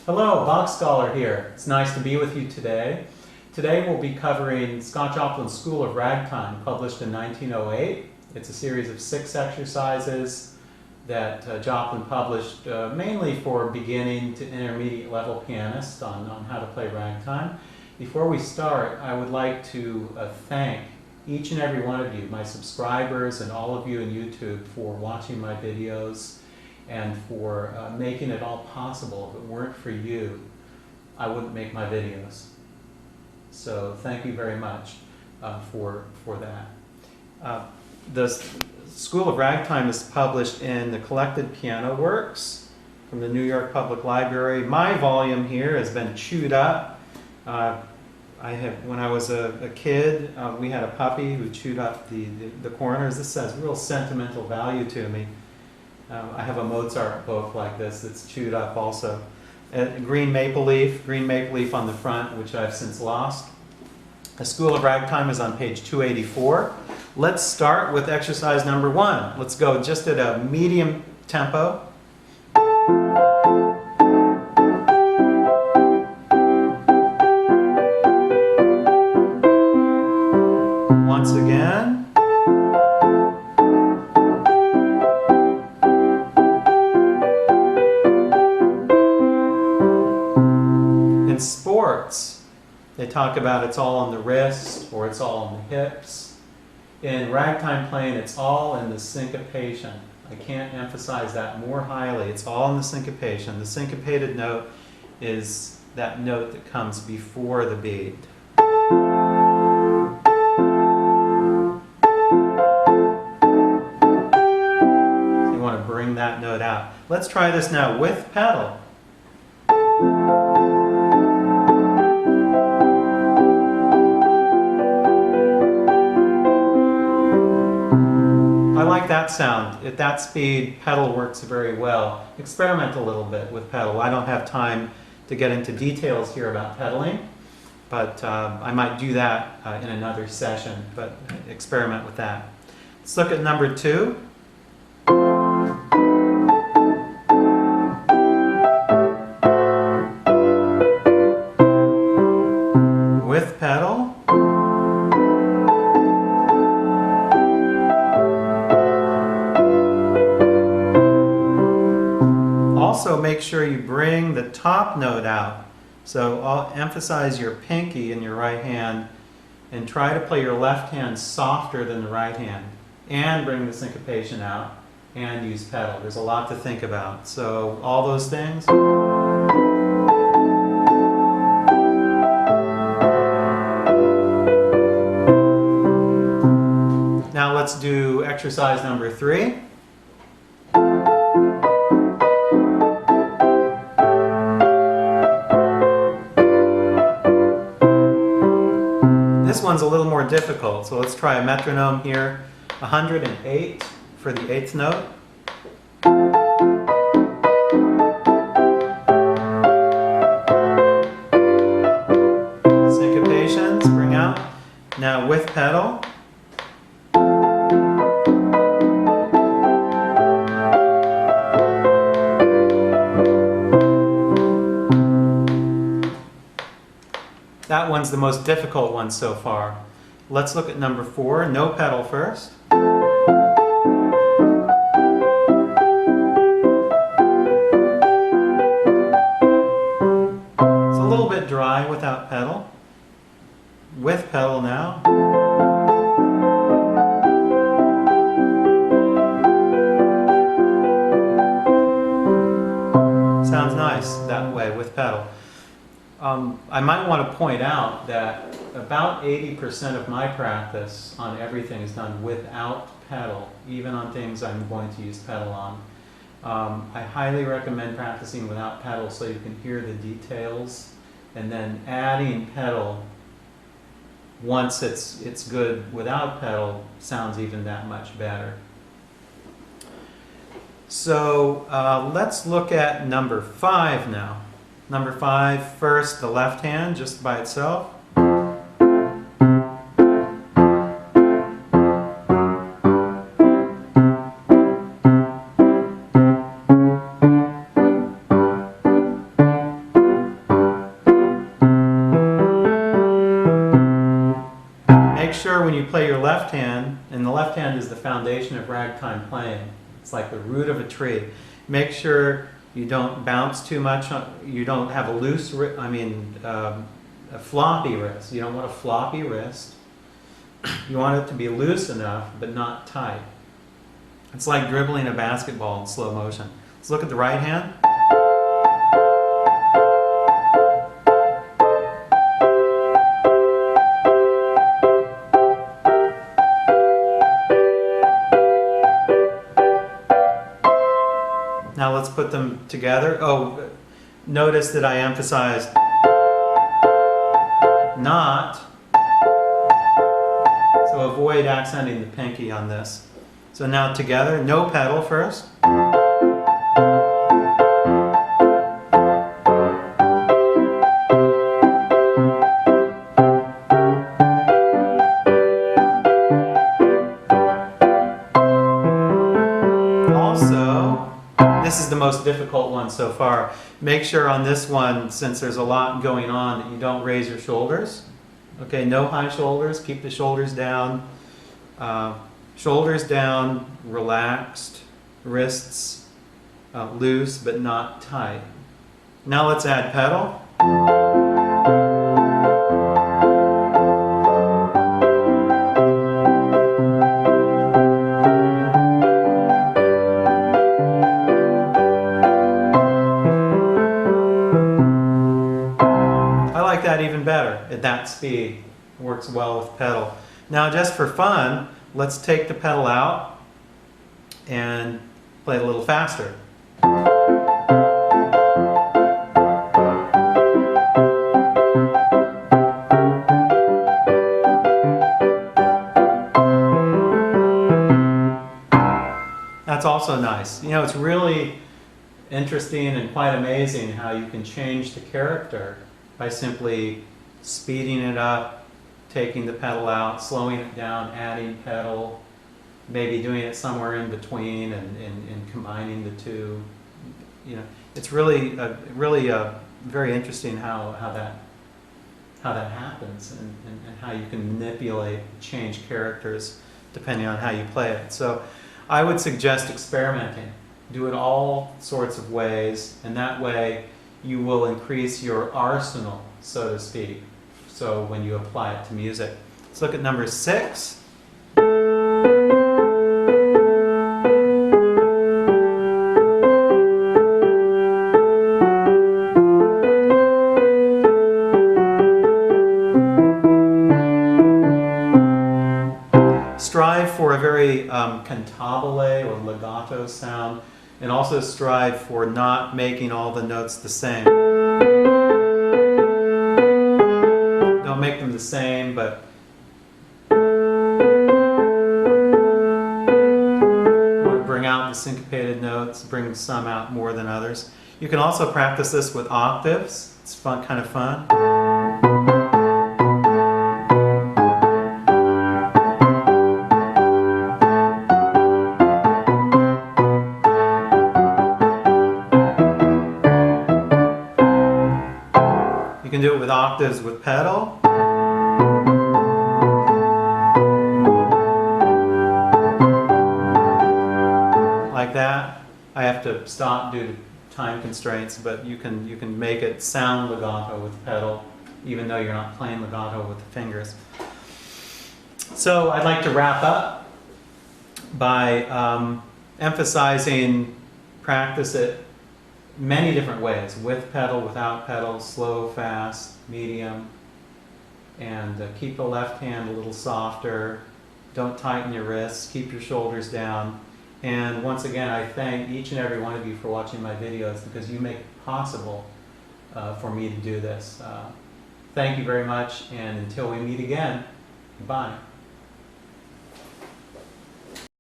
Hello, Bach Scholar here. It's nice to be with you today. Today we'll be covering Scott Joplin's School of Ragtime, published in 1908. It's a series of 6 exercises that Joplin published mainly for beginning to intermediate level pianists on how to play ragtime. Before we start, I would like to thank each and every one of you, my subscribers and all of you in YouTube, for watching my videos and for making it all possible. If it weren't for you, I wouldn't make my videos. So thank you very much for that. The School of Ragtime is published in the Collected Piano Works from the New York Public Library. My volume here has been chewed up. When I was a kid, we had a puppy who chewed up the corners. This has real sentimental value to me. I have a Mozart book like this that's chewed up also. Green maple leaf on the front, which I've since lost. The School of Ragtime is on page 284. Let's start with exercise number 1. Let's go just at a medium tempo. Once again. In sports, they talk about it's all on the wrist or it's all on the hips. In ragtime playing, it's all in the syncopation. I can't emphasize that more highly. It's all in the syncopation. The syncopated note is that note that comes before the beat. So you want to bring that note out. Let's try this now with pedal. I like that sound. At that speed, pedal works very well. Experiment a little bit with pedal. I don't have time to get into details here about pedaling, but I might do that in another session, but experiment with that. Let's look at number 2. With pedal. Also make sure you bring the top note out. So I'll emphasize your pinky in your right hand and try to play your left hand softer than the right hand. And bring the syncopation out and use pedal. There's a lot to think about. So all those things. Now let's do exercise number 3. This one's a little more difficult, so let's try a metronome here. 108 for the 8th note. Syncopations, bring out. Now with pedal. That one's the most difficult one so far. Let's look at number 4, no pedal first. It's a little bit dry without pedal. With pedal now. Sounds nice that way with pedal. I might want to point out that about 80% of my practice on everything is done without pedal, even on things I'm going to use pedal on. I highly recommend practicing without pedal so you can hear the details, and then adding pedal once it's good without pedal sounds even that much better. So let's look at number 5 now. Number 5, first the left hand just by itself. the left hand is the foundation of ragtime playing. It's like the root of a tree. Make sure you don't bounce too much. You don't have a loose, a floppy wrist. You don't want a floppy wrist. You want it to be loose enough, but not tight. It's like dribbling a basketball in slow motion. Let's look at the right hand. Now let's put them together. Oh, notice that I emphasized not, so avoid accenting the pinky on this. So now together, no pedal first. Also, this is the most difficult one so far. Make sure on this one, since there's a lot going on, that you don't raise your shoulders. Okay, no high shoulders, keep the shoulders down. Shoulders down, relaxed, wrists loose but not tight. Now let's add pedal. I like that even better at that speed. It works well with pedal. Now just for fun, let's take the pedal out and play a little faster. That's also nice. You know, it's really interesting and quite amazing how you can change the character by simply speeding it up, taking the pedal out, slowing it down, adding pedal, maybe doing it somewhere in between and combining the two. You know, it's really very interesting how that happens and how you can manipulate, change characters depending on how you play it. So I would suggest experimenting. Do it all sorts of ways, and that way you will increase your arsenal, so to speak. So when you apply it to music. Let's look at number 6. Strive for a very cantabile or legato sound, and also strive for not making all the notes the same. Don't make them the same, but want to bring out the syncopated notes, bring some out more than others. You can also practice this with octaves. It's fun, kind of fun. You can do it with octaves with pedal. Like that. I have to stop due to time constraints, but you can make it sound legato with pedal, even though you're not playing legato with the fingers. So I'd like to wrap up by emphasizing practice it many different ways, with pedal, without pedal, slow, fast, medium, and keep the left hand a little softer. Don't tighten your wrists, keep your shoulders down. And once again, I thank each and every one of you for watching my videos, because you make it possible for me to do this. Thank you very much, and until we meet again, goodbye.